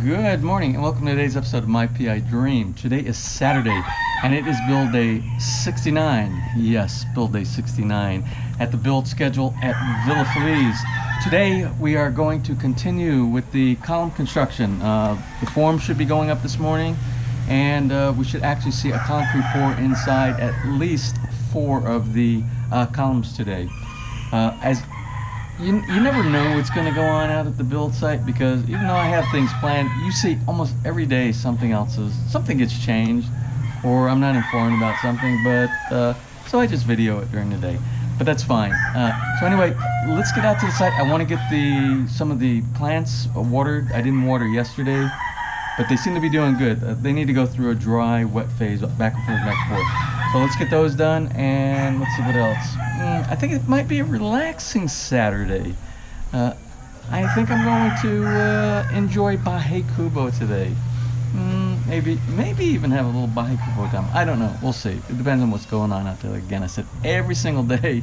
Good morning and welcome to today's episode of My PI Dream. Today is Saturday and it is build day 69. Yes, build day 69 at the build schedule at Villa FELIZ. Today we are going to continue with the column construction. The form should be going up this morning and we should actually see a concrete pour inside at least 4 of the columns today. As you never know what's going to go on out at the build site, because even though I have things planned, you see almost every day something gets changed or I'm not informed about something, but so I just video it during the day, but that's fine. So anyway, let's get out to the site. I want to get some of the plants watered. I didn't water yesterday, but they seem to be doing good. They need to go through a dry wet phase, back and forth. So let's get those done and let's see what else. I think it might be a relaxing Saturday. I think I'm going to enjoy Bahay Kubo today. Maybe even have a little Bahay Kubo time. I don't know. We'll see. It depends on what's going on out there. Again, I said every single day.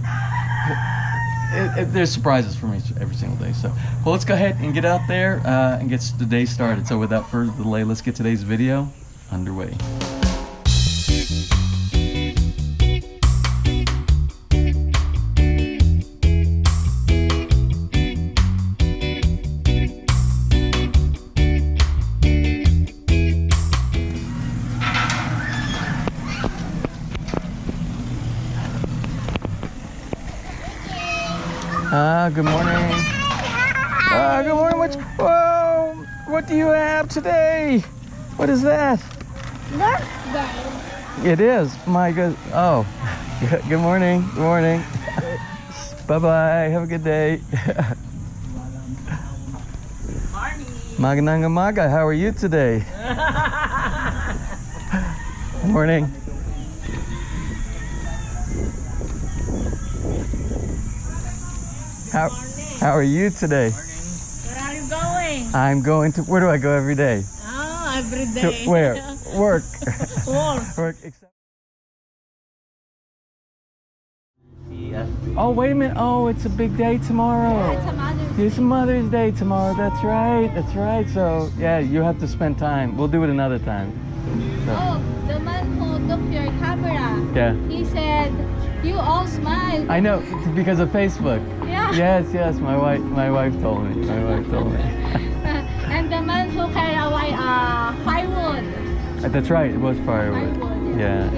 There's surprises for me every single day. So, well, let's go ahead and get out there and get the day started. So without further delay, let's get today's video underway. Good morning. Good morning. Whoa! What do you have today? What is that? Birthday. It is. My good. Oh, good morning. Good morning. Bye bye. Have a good day. Magandang umaga. How are you today? Good morning. How are you today? Where are you going? I'm going to, where do I go every day? Oh, every day. To where? Work. Work. Oh, wait a minute. Oh, it's a big day tomorrow. Yeah, It's Mother's Day tomorrow. That's right. That's right. So, yeah, you have to spend time. We'll do it another time. So. Oh, the man who took your camera. Yeah. He said, you all smile. I know, because of Facebook. Yeah. Yes, my wife told me. And the man who carried away firewood. That's right, it was firewood. Yeah.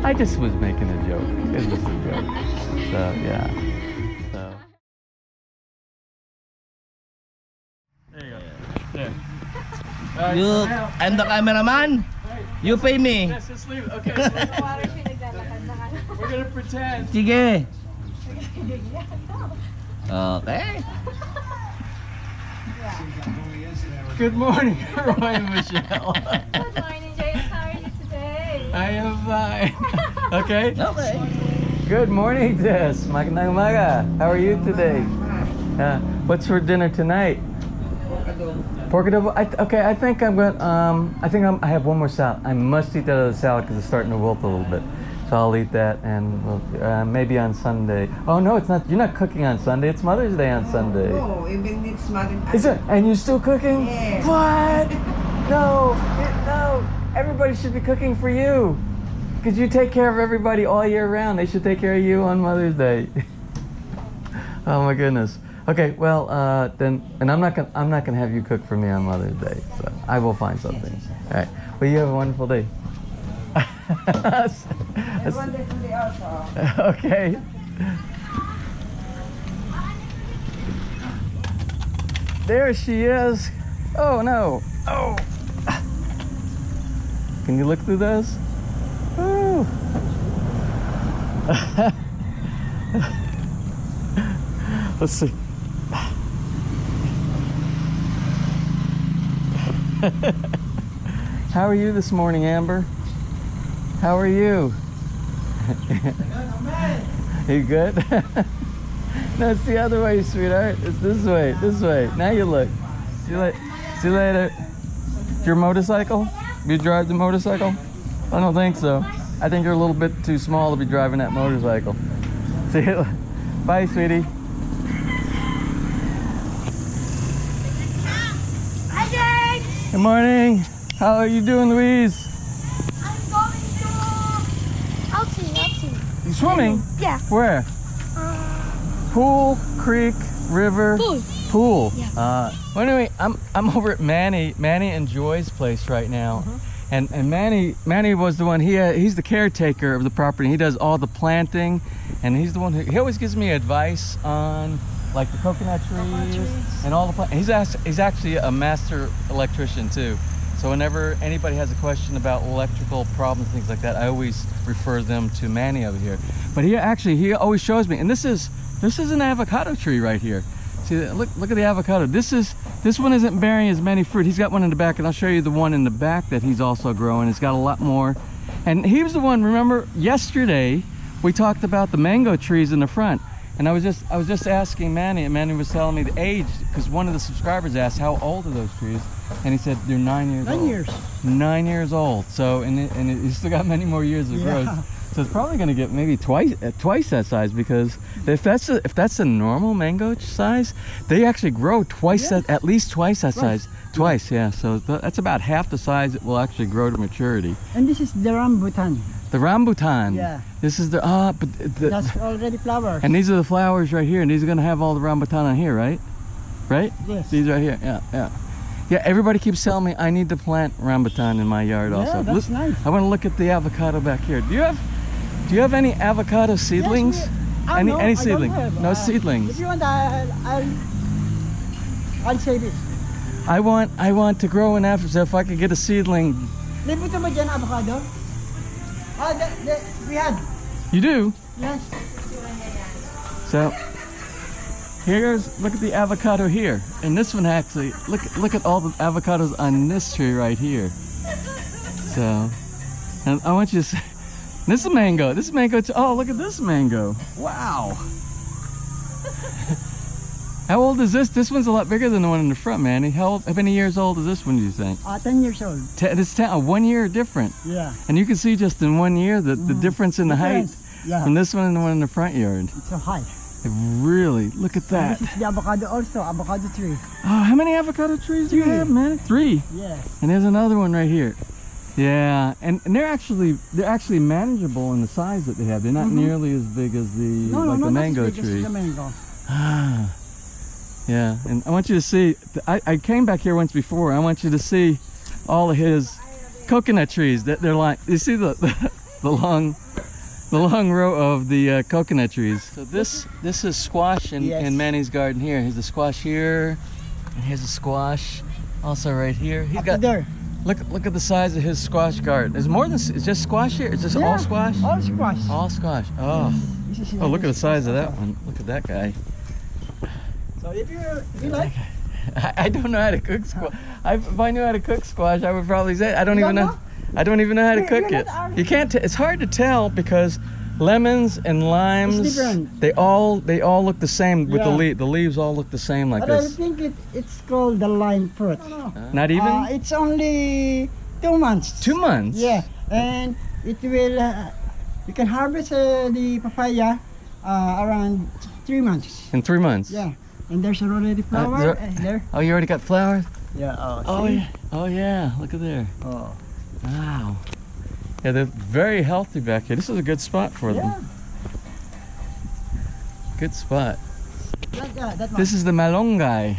I just was making a joke. It was a joke. So, yeah. So. There you go. There. I'm the cameraman. You pay me. Yes, just leave it. Okay. We're gonna pretend. Sige. Okay. Good morning, Roy and Michelle. Good morning, James. How are you today? I am fine. Okay. Okay. Good morning, Jess. Magandang umaga. How are you today? What's for dinner tonight? Pork adobo. Okay, I think I'm going. I have one more salad. I must eat that other salad because it's starting to wilt a little bit. So I'll eat that, and we'll, maybe on Sunday. Oh no, it's not. You're not cooking on Sunday. It's Mother's Day on Sunday. No, even it's Mother's Day. Is it? And you're still cooking? Yes. What? No. Everybody should be cooking for you, because you take care of everybody all year round. They should take care of you on Mother's Day. Oh my goodness. Okay, well then, and I'm not gonna have you cook for me on Mother's Day. So I will find something. All right. Well, you have a wonderful day. Okay. There she is. Oh no. Oh. Can you look through those? Ooh. Let's see. How are you this morning, Amber? How are you? You good? No, it's the other way, sweetheart. It's this way, this way. Now you look. See you later. Your motorcycle? You drive the motorcycle? I don't think so. I think you're a little bit too small to be driving that motorcycle. See you. Bye, sweetie. Hi, James. Good morning. How are you doing, Louise? I'm going to outside. You swimming? Yeah. Where? Pool, creek, river. Pool. Yeah. Well, anyway, I'm over at Manny and Joy's place right now, and Manny was the one. He's the caretaker of the property. He does all the planting, and he's the one he always gives me advice on like the coconut trees and all the plants. He's actually a master electrician too. So whenever anybody has a question about electrical problems, things like that, I always refer them to Manny over here. But he always shows me, and this is an avocado tree right here. See, look at the avocado. This one isn't bearing as many fruit. He's got one in the back, and I'll show you the one in the back that he's also growing. It's got a lot more. And he was the one, remember yesterday we talked about the mango trees in the front. And I was just asking Manny, and Manny was telling me the age, because one of the subscribers asked how old are those trees, and he said they're 9 years old. 9 years. 9 years old. So and he's still got many more years of growth. So it's probably going to get maybe twice that size, because if that's a normal mango size, they actually grow twice at least twice that size. Twice, yeah. So that's about half the size it will actually grow to maturity. And this is the rambutan. The rambutan. Yeah. This is the That's already flowers. and these are the flowers right here, and these are going to have all the rambutan on here, right? Right? Yes. These right here. Yeah, everybody keeps telling me I need to plant rambutan in my yard also. That's nice. I want to look at the avocado back here. Do you have any avocado seedlings? No, any I seedling? don't have. No seedlings. If you want, I'll save it. I want to grow an avocado. So if I could get a seedling. May buto ba dyan avocado? We had. You do? Yes. So look at the avocado here, and this one actually look at all the avocados on this tree right here. So, and I want you to see, this is mango. This is mango too. Oh, look at this mango! Wow. How old is this? This one's a lot bigger than the one in the front, Manny. How many years old is this one, do you think? 10 years old. It's 10, 1 year different. Yeah. And you can see just in 1 year the difference in the height Yeah. from this one and the one in the front yard. It's so high. Really, look at that. This is the avocado also, avocado tree. Oh, how many avocado trees do you have, man? 3. Yes. And there's another one right here. Yeah, and they're actually manageable in the size that they have. They're not nearly as big as the the mango tree. The mango. Ah, yeah. And I want you to see. I came back here once before. I want you to see all of his coconut trees. They're like, you see the long row of the coconut trees. So this is squash in Manny's garden here. Here's a squash here, and here's a squash also right here. He's got there. Look at the size of his squash garden. There's more than, it's just squash here? It's just all squash? All squash. All squash. Oh. Oh, look at the size of that one. Look at that guy. So if you like. I don't know how to cook squash. If I knew how to cook squash, I would probably say I don't even know how to cook it. You can't. It's hard to tell because lemons and limes, they all look the same with the leaf. The leaves all look the same like But this. I think it's called the lime fruit. Not even? It's only 2 months. 2 months? Yeah, and it will. You can harvest the papaya around 3 months. In 3 months? Yeah, and there's already flower there. Oh, you already got flowers? Yeah. Oh yeah. Oh yeah. Look at there. Oh. Wow. Yeah, they're very healthy back here. This is a good spot for them. Good spot. That This is the malunggay,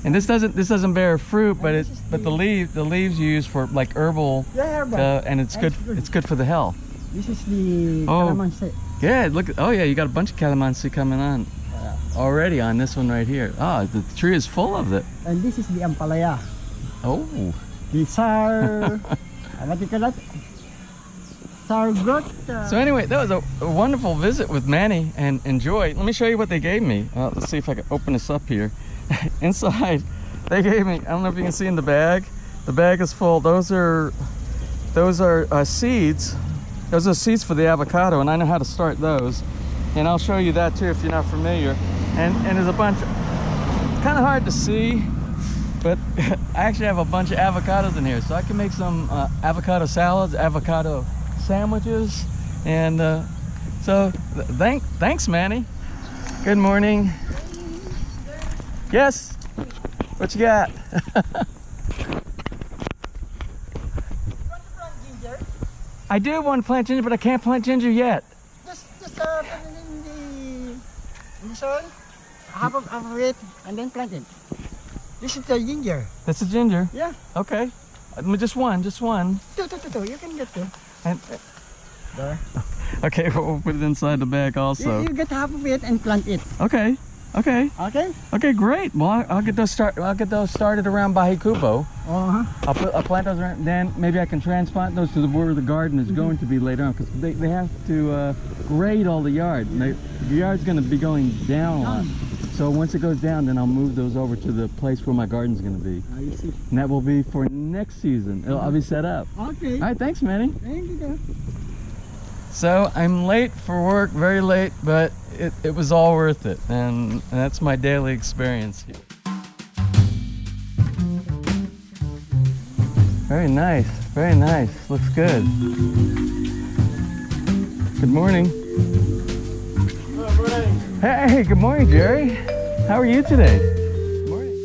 and this doesn't bear fruit, but the leaves you use for like herbal, and it's good. It's good for the health. This is the calamansi. Yeah, look. Oh yeah, you got a bunch of calamansi coming on already on this one right here. Ah, the tree is full of it. And this is the ampalaya. Oh. The sour. What do you call that? Sour growth. So anyway, that was a wonderful visit with Manny and Joy. Let me show you what they gave me. Let's see if I can open this up here. Inside, they gave me, I don't know if you can see in the bag. The bag is full. Those are seeds. Those are seeds for the avocado, and I know how to start those. And I'll show you that too if you're not familiar. And there's a bunch, it's kind of hard to see, but I actually have a bunch of avocados in here. So I can make some avocado salads, avocado sandwiches, and so thanks Manny. Good morning. Yes, what you got? I do want to plant ginger, but I can't plant ginger yet. Just put it in the soil, half of it, and then plant it. This is the ginger. That's a ginger. Yeah. Okay. Just one. Two. You can get two. And, There. okay, we'll put it inside the bag also. You get half of it and plant it. Okay. Okay. Okay. Okay, great. Well, I'll get those started around Bahikubo. I'll plant those around. Then maybe I can transplant those to where the garden is going to be later on, because they have to grade all the yard. And the yard's going to be going down a lot. So once it goes down, then I'll move those over to the place where my garden's going to be. I see. And that will be for next season. I'll be set up. Okay. All right, thanks, Manny. Thank you. So I'm late for work, very late, but it was all worth it, and that's my daily experience here. Very nice, very nice. Looks good. Good morning. Good morning. Hey, good morning, Jerry. How are you today? Good morning.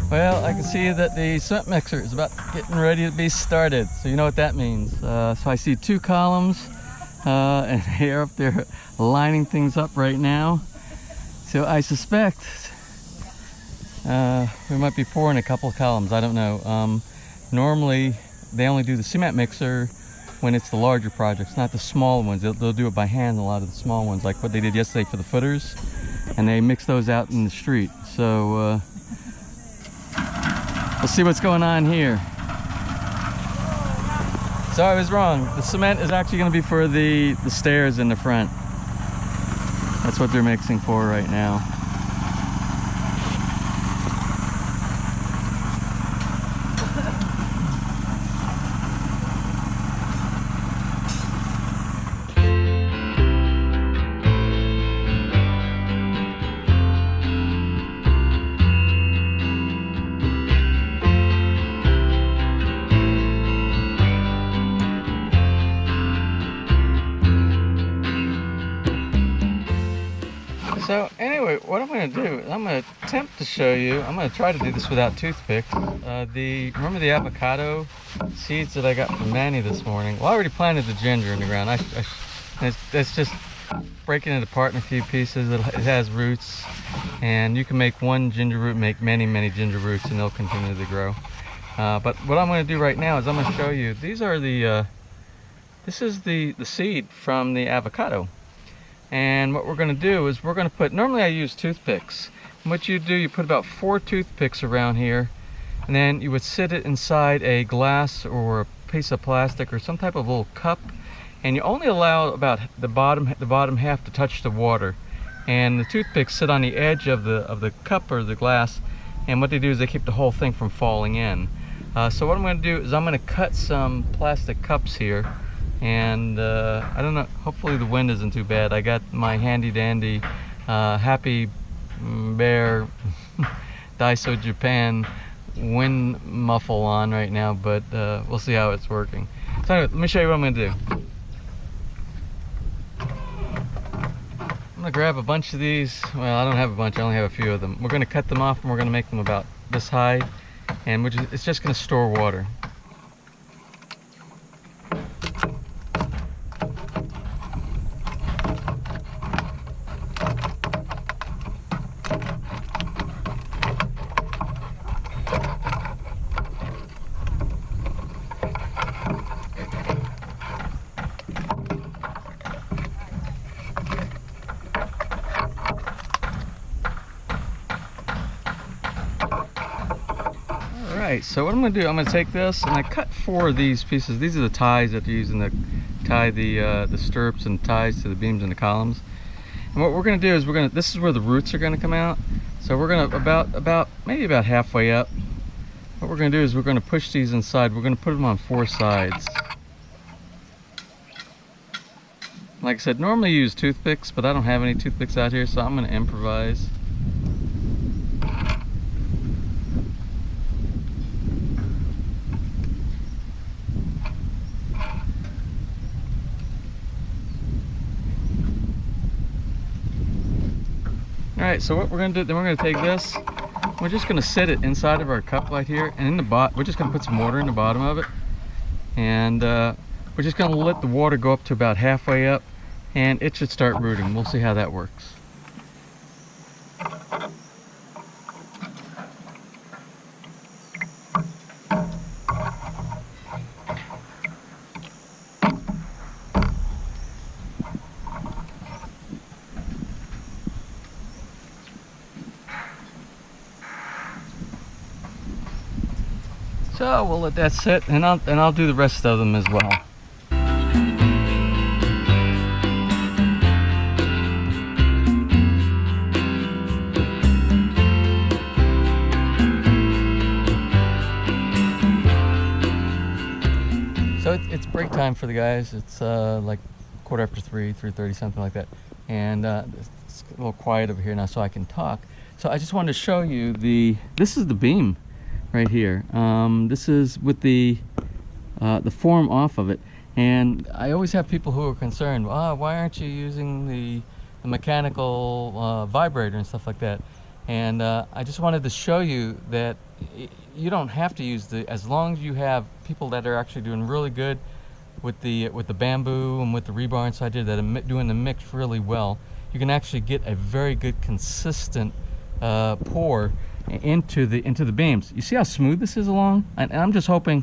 Well, I can see that the cement mixer is about getting ready to be started. So you know what that means. So I see two columns and they're up there lining things up right now. So I suspect we might be pouring a couple of columns. I don't know. Normally they only do the cement mixer when it's the larger projects, not the small ones. They'll do it by hand, a lot of the small ones, like what they did yesterday for the footers, and they mix those out in the street. So we'll see what's going on here. So I was wrong. The cement is actually going to be for the stairs in the front. That's what they're mixing for right now. So anyway, what I'm going to do is I'm going to attempt to show you, I'm going to try to do this without toothpicks. Remember the avocado seeds that I got from Manny this morning? Well, I already planted the ginger in the ground. It's just breaking it apart in a few pieces. It has roots, and you can make one ginger root, make many ginger roots, and they'll continue to grow. But what I'm going to do right now is I'm going to show you, these are this is the seed from the avocado. And what we're going to do is we're going to put, normally I use toothpicks. And what you do, you put about 4 toothpicks around here, and then you would sit it inside a glass or a piece of plastic or some type of little cup, and you only allow about the bottom half to touch the water. And the toothpicks sit on the edge of the cup or the glass, and what they do is they keep the whole thing from falling in. So what I'm going to do is I'm going to cut some plastic cups here. And I don't know, hopefully the wind isn't too bad. I got my handy dandy Happy Bear Daiso Japan wind muffle on right now, but we'll see how it's working. So anyway, let me show you what I'm going to do. I'm going to grab a bunch of these. Well, I don't have a bunch, I only have a few of them. We're going to cut them off and we're going to make them about this high, and it's just going to store water. Alright, so what I'm going to do, I'm going to take this and I cut 4 of these pieces. These are the ties that you're using to tie the stirrups and ties to the beams and the columns. And what we're going to do is this is where the roots are going to come out. So we're going to maybe about halfway up. What we're going to do is we're going to push these inside. We're going to put them on 4 sides. Like I said, normally you use toothpicks, but I don't have any toothpicks out here, so I'm going to improvise. Alright, so what we're going to do, then we're going to take this, we're just going to sit it inside of our cup right here, and in the bottom, we're just going to put some water in the bottom of it, and we're just going to let the water go up to about halfway up, and it should start rooting. We'll see how that works. So we'll let that sit, and I'll do the rest of them as well. So it's break time for the guys. It's like 3:15, 3:30, something like that. And it's a little quiet over here now, so I can talk. So I just wanted to show you this is the beam right here. This is with the form off of it, and I always have people who are concerned, why aren't you using the mechanical vibrator and stuff like that? And I just wanted to show you that you don't have to use as long as you have people that are actually doing really good with the bamboo and with the rebar inside here that are doing the mix really well. You can actually get a very good consistent pour into the beams. You see how smooth this is along? And I'm just hoping,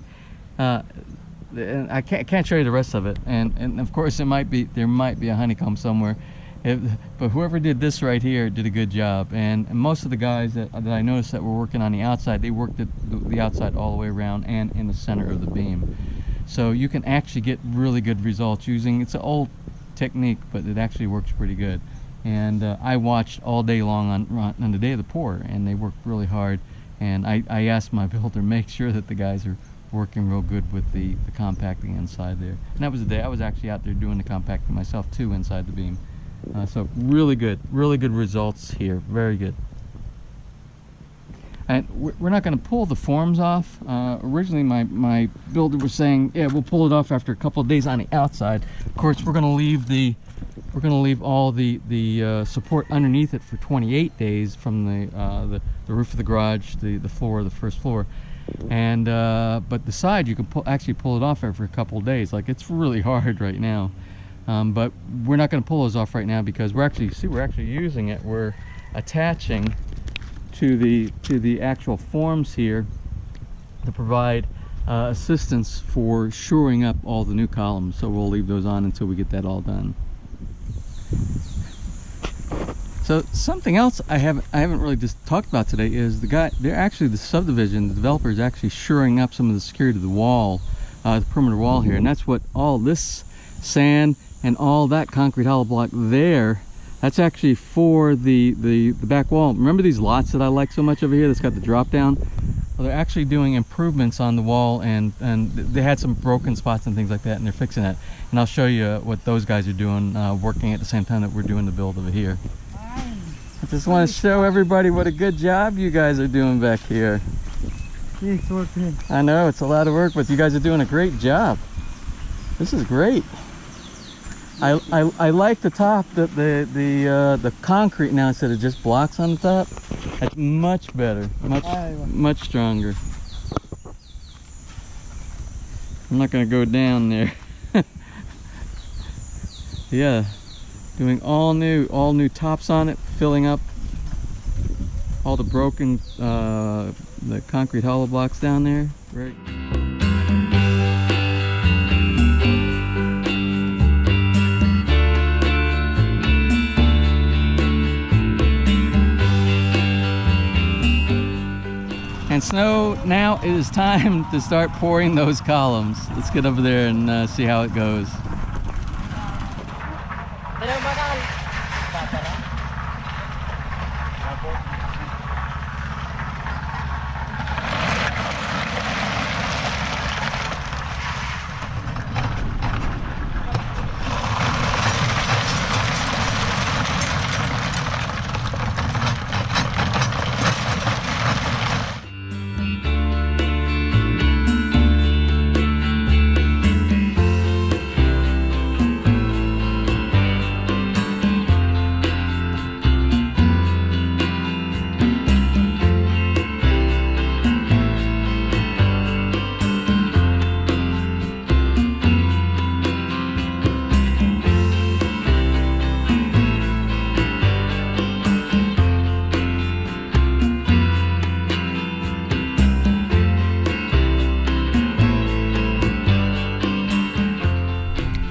and I can't show you the rest of it, and of course there might be a honeycomb somewhere, but whoever did this right here did a good job. And most of the guys that I noticed that were working on the outside, they worked the outside all the way around and in the center of the beam. So you can actually get really good results using, it's an old technique, but it actually works pretty good. And I watched all day long on the day of the pour, and they worked really hard. And I asked my builder, make sure that the guys are working real good with the compacting inside there. And that was the day I was actually out there doing the compacting myself too inside the beam. So really good results here, very good. And we're not going to pull the forms off. Originally my builder was saying, yeah, we'll pull it off after a couple of days on the outside. Of course, we're going to leave the we're going to leave all the support underneath it for 28 days from the roof of the garage, the floor, the first floor. And but the side you can actually pull it off for a couple of days. Like, it's really hard right now, but we're not going to pull those off right now because we're actually using it. We're attaching to the actual forms here to provide assistance for shoring up all the new columns. So we'll leave those on until we get that all done. So something else I haven't really just talked about today is the subdivision, the developer is actually shoring up some of the security of the wall, the perimeter wall here, and that's what all this sand and all that concrete hollow block there, that's actually for the back wall. Remember these lots that I like so much over here that's got the drop down? Well, they're actually doing improvements on the wall, and they had some broken spots and things like that, and they're fixing that. And I'll show you what those guys are doing, working at the same time that we're doing the build over here. I just want to show everybody what a good job you guys are doing back here. I know it's a lot of work, but you guys are doing a great job. This is great. I like the top, the concrete now instead of just blocks on the top. That's much better, much stronger. I'm not gonna go down there. Yeah, doing all new tops on it, filling up all the broken the concrete hollow blocks down there. Right. And Snow, now it is time to start pouring those columns. Let's get over there and see how it goes.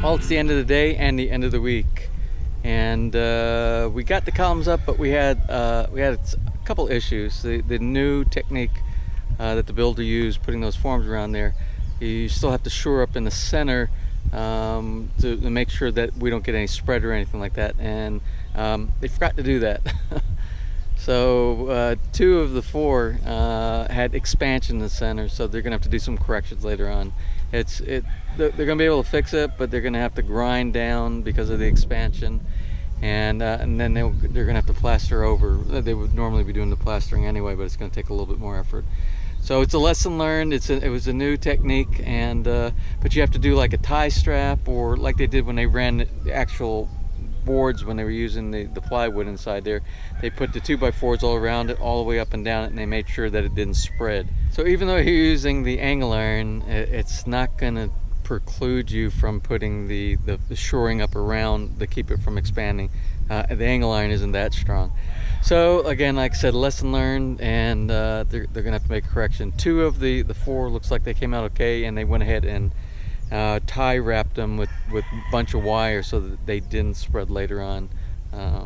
Well, it's the end of the day and the end of the week, and we got the columns up, but we had a couple issues. The new technique that the builder used, putting those forms around there, you still have to shore up in the center to make sure that we don't get any spread or anything like that, and they forgot to do that. So 2 of the 4 had expansion in the center, so they're gonna have to do some corrections later on. They're gonna be able to fix it, but they're gonna have to grind down because of the expansion, and then they're gonna have to plaster over. They would normally be doing the plastering anyway, but it's gonna take a little bit more effort. So it's a lesson learned. It was a new technique, and but you have to do like a tie strap, or like they did when they ran the actual boards when they were using the plywood inside there. They put the 2x4s all around it, all the way up and down it, and they made sure that it didn't spread. So even though you're using the angle iron, it's not going to preclude you from putting the shoring up around to keep it from expanding. The angle iron isn't that strong. So again, like I said, lesson learned, and they're gonna have to make a correction. 2 of the 4 looks like they came out okay, and they went ahead and tie wrapped them with a bunch of wire so that they didn't spread later on.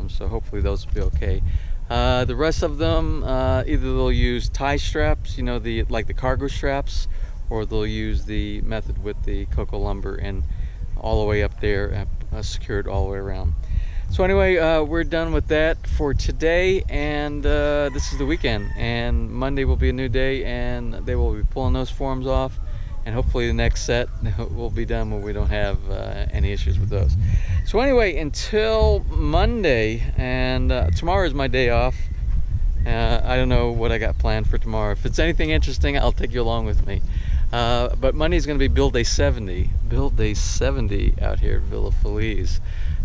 So hopefully those will be okay. The rest of them, either they'll use tie straps, you know, like the cargo straps, or they'll use the method with the cocoa lumber and all the way up there, secured all the way around. So anyway, we're done with that for today, and this is the weekend, and Monday will be a new day, and they will be pulling those forms off, and hopefully the next set will be done when we don't have any issues with those. So anyway, until Monday, and tomorrow is my day off. I don't know what I got planned for tomorrow. If it's anything interesting, I'll take you along with me. But Monday's going to be build day 70. Build day 70 out here at Villa FELIZ.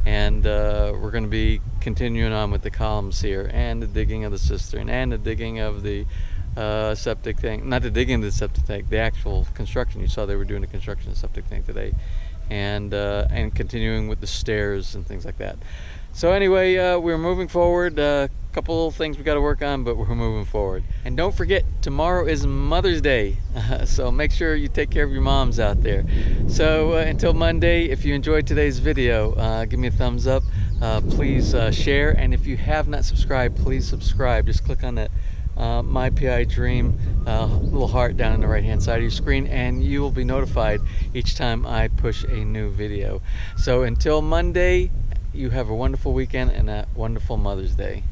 And we're going to be continuing on with the columns here, and the digging of the cistern, and the digging of the septic tank. Not the digging of the septic tank, the actual construction. You saw they were doing the construction of the septic tank today. And continuing with the stairs and things like that. So anyway, we're moving forward. A couple of things we got to work on, but we're moving forward. And don't forget, tomorrow is Mother's Day, so make sure you take care of your moms out there. So until Monday, if you enjoyed today's video, give me a thumbs up. Please share, and if you have not subscribed, please subscribe. Just click on that My PI Dream little heart down on the right hand side of your screen, and you will be notified each time I push a new video. So until Monday, you have a wonderful weekend and a wonderful Mother's Day.